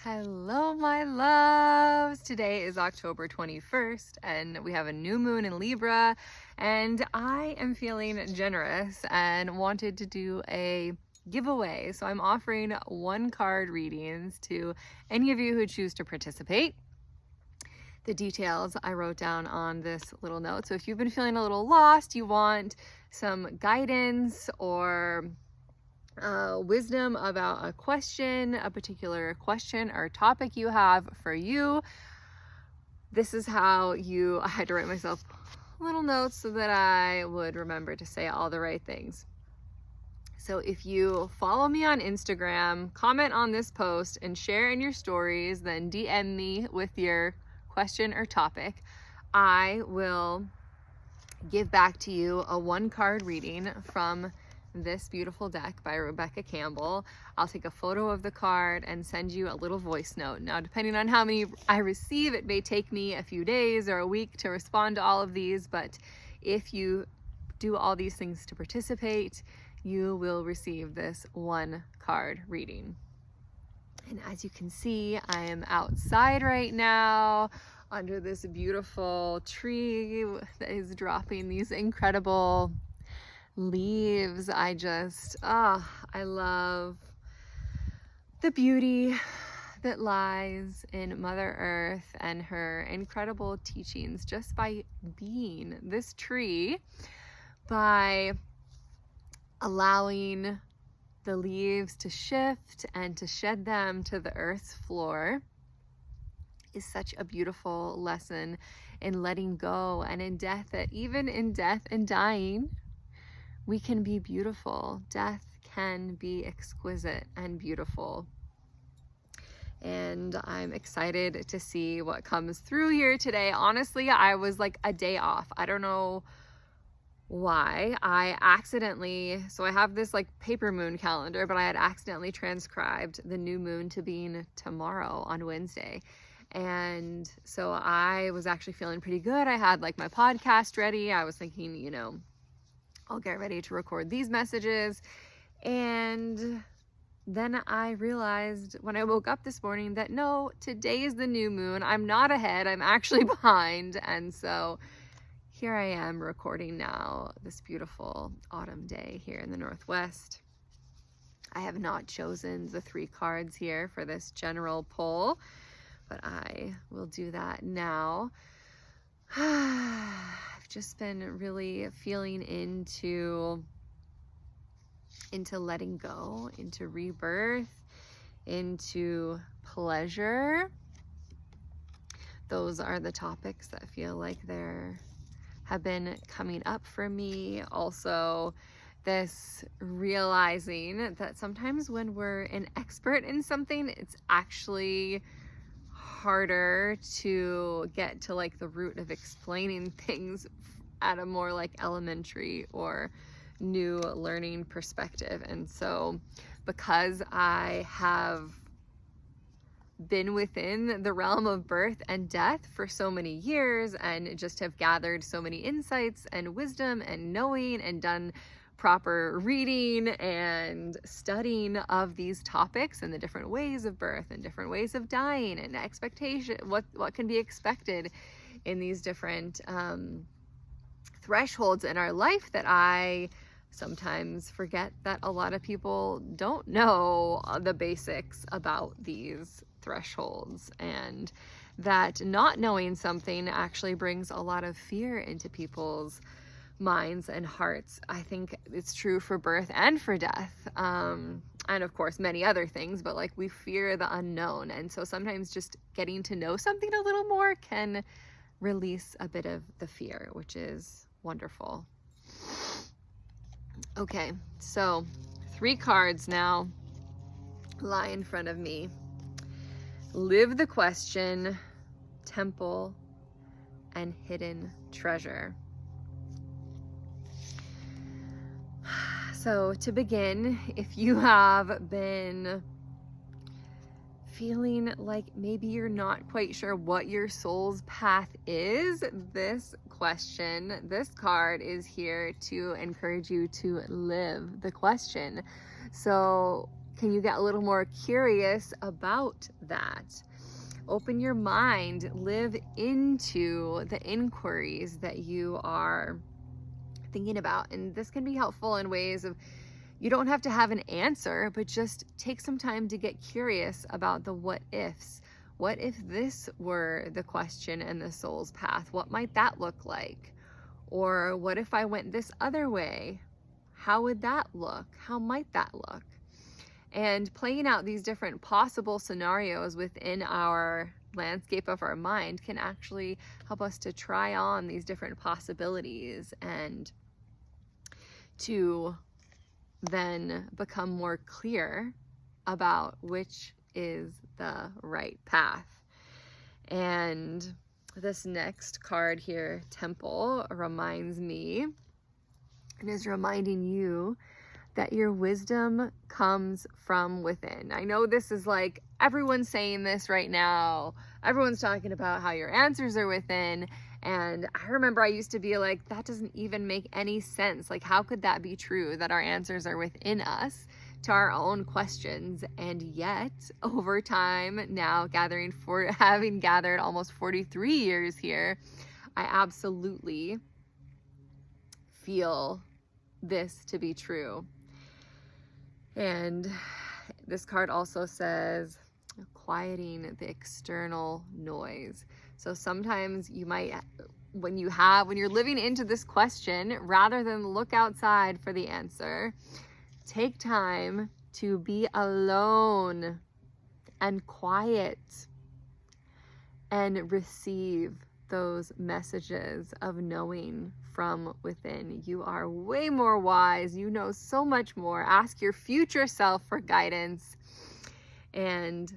Hello, my loves. Today is October 21st, and we have a new moon in Libra, and I am feeling generous and wanted to do a giveaway. So I'm offering 1-card readings to any of you who choose to participate. The details I wrote down on this little note. So if you've been feeling a little lost, you want some guidance or wisdom about a question, a particular question or topic you have for you, this is how I had to write myself little notes so that I would remember to say all the right things. So if you follow me on Instagram, comment on this post and share in your stories, then DM me with your question or topic, I will give back to you a 1-card reading from this beautiful deck by Rebecca Campbell. I'll take a photo of the card and send you a little voice note. Now, depending on how many I receive, it may take me a few days or a week to respond to all of these, but if you do all these things to participate, you will receive this 1-card reading. And as you can see, I am outside right now under this beautiful tree that is dropping these incredible leaves. I love the beauty that lies in Mother Earth and her incredible teachings just by being this tree, by allowing the leaves to shift and to shed them to the earth's floor is such a beautiful lesson in letting go and in death, that even in death and dying, we can be beautiful. Death can be exquisite and beautiful. And I'm excited to see what comes through here today. Honestly, I was like a day off. I don't know why. So I have this like paper moon calendar, but I had accidentally transcribed the new moon to being tomorrow on Wednesday. And so I was actually feeling pretty good. I had like my podcast ready. I was thinking, I'll get ready to record these messages. And then I realized when I woke up this morning that no, today is the new moon. I'm not ahead, I'm actually behind. And so here I am recording now, this beautiful autumn day here in the Northwest. I have not chosen the 3 cards here for this general poll, but I will do that now. I've just been really feeling into letting go, into rebirth, into pleasure. Those are the topics that feel like have been coming up for me. Also, this realizing that sometimes when we're an expert in something, it's actually harder to get to like the root of explaining things at a more like elementary or new learning perspective. And so because I have been within the realm of birth and death for so many years and just have gathered so many insights and wisdom and knowing and done proper reading and studying of these topics and the different ways of birth and different ways of dying and expectation, what can be expected in these different thresholds in our life, that I sometimes forget that a lot of people don't know the basics about these thresholds, and that not knowing something actually brings a lot of fear into people's minds and hearts. I think it's true for birth and for death, and of course many other things, but like we fear the unknown. And so sometimes just getting to know something a little more can release a bit of the fear, which is wonderful. Okay, so 3 cards now lie in front of me. Live the question, temple, and hidden treasure. So to begin, if you have been feeling like maybe you're not quite sure what your soul's path is, this card is here to encourage you to live the question. So Can you get a little more curious about that? Open your mind, live into the inquiries that you are thinking about. And this can be helpful in ways of, you don't have to have an answer, but just take some time to get curious about the what ifs. What if this were the question and the soul's path? What might that look like? Or what if I went this other way? How would that look? How might that look? And playing out these different possible scenarios within our landscape of our mind can actually help us to try on these different possibilities and to then become more clear about which is the right path. And this next card here, Temple, reminds me and is reminding you that your wisdom comes from within. I know this is like, everyone's saying this right now. Everyone's talking about how your answers are within. And I remember I used to be like, that doesn't even make any sense. Like, how could that be true, that our answers are within us to our own questions? And yet, over time, now having gathered almost 43 years here, I absolutely feel this to be true. And this card also says quieting the external noise. So sometimes you might, when you're living into this question, rather than look outside for the answer, take time to be alone and quiet and receive those messages of knowing from within. You are way more wise. You know so much more. Ask your future self for guidance and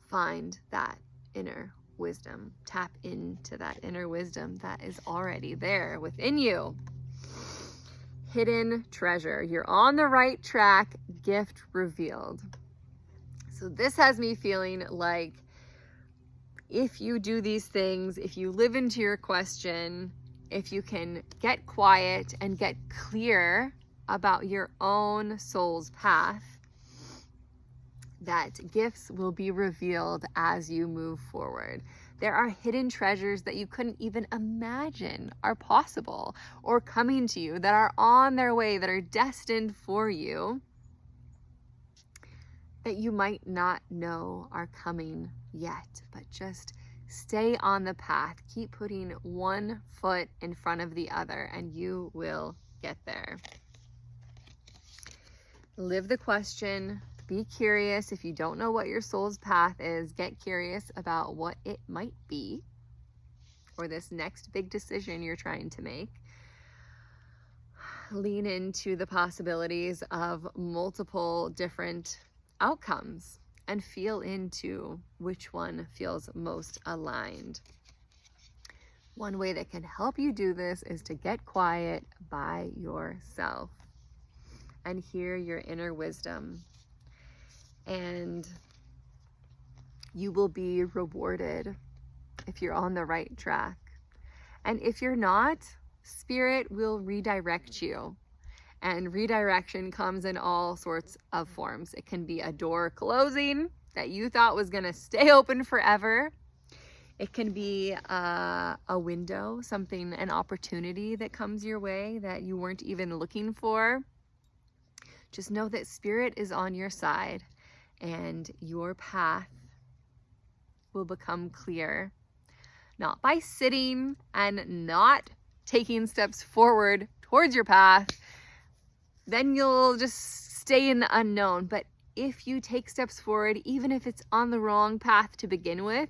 find that inner wisdom. Tap into that inner wisdom that is already there within you. Hidden treasure. You're on the right track. Gift revealed. So this has me feeling like, if you do these things, if you live into your question, if you can get quiet and get clear about your own soul's path, that gifts will be revealed as you move forward. There are hidden treasures that you couldn't even imagine are possible or coming to you, that are on their way, that are destined for you, that you might not know are coming yet. But just stay on the path. Keep putting one foot in front of the other and you will get there. Live the question. Be curious. If you don't know what your soul's path is, get curious about what it might be, or this next big decision you're trying to make. Lean into the possibilities of multiple different outcomes and feel into which one feels most aligned. One way that can help you do this is to get quiet by yourself and hear your inner wisdom. And you will be rewarded if you're on the right track. And if you're not, Spirit will redirect you. And redirection comes in all sorts of forms. It can be a door closing that you thought was going to stay open forever. It can be a window, an opportunity that comes your way that you weren't even looking for. Just know that Spirit is on your side and your path will become clear. Not by sitting and not taking steps forward towards your path, then you'll just stay in the unknown. But if you take steps forward, even if it's on the wrong path to begin with,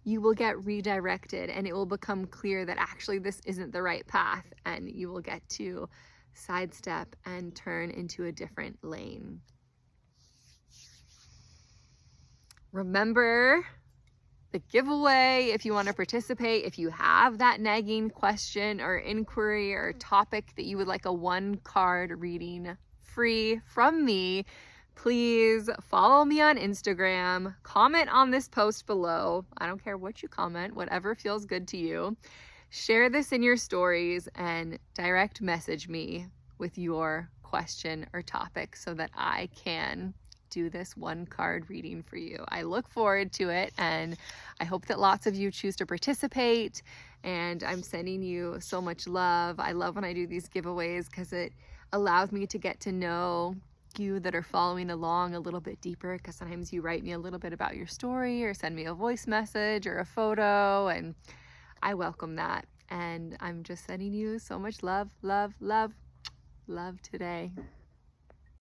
you will get redirected and it will become clear that actually this isn't the right path, and you will get to sidestep and turn into a different lane. Remember the giveaway if you want to participate. If you have that nagging question or inquiry or topic that you would like a 1-card reading free from me, please follow me on Instagram, comment on this post below. I don't care what you comment, whatever feels good to you. Share this in your stories and direct message me with your question or topic so that I can do this one card reading for you. I look forward to it, and I hope that lots of you choose to participate, and I'm sending you so much love. I love when I do these giveaways because it allows me to get to know you that are following along a little bit deeper, because sometimes you write me a little bit about your story or send me a voice message or a photo, and I welcome that. And I'm just sending you so much love, love, love, love today.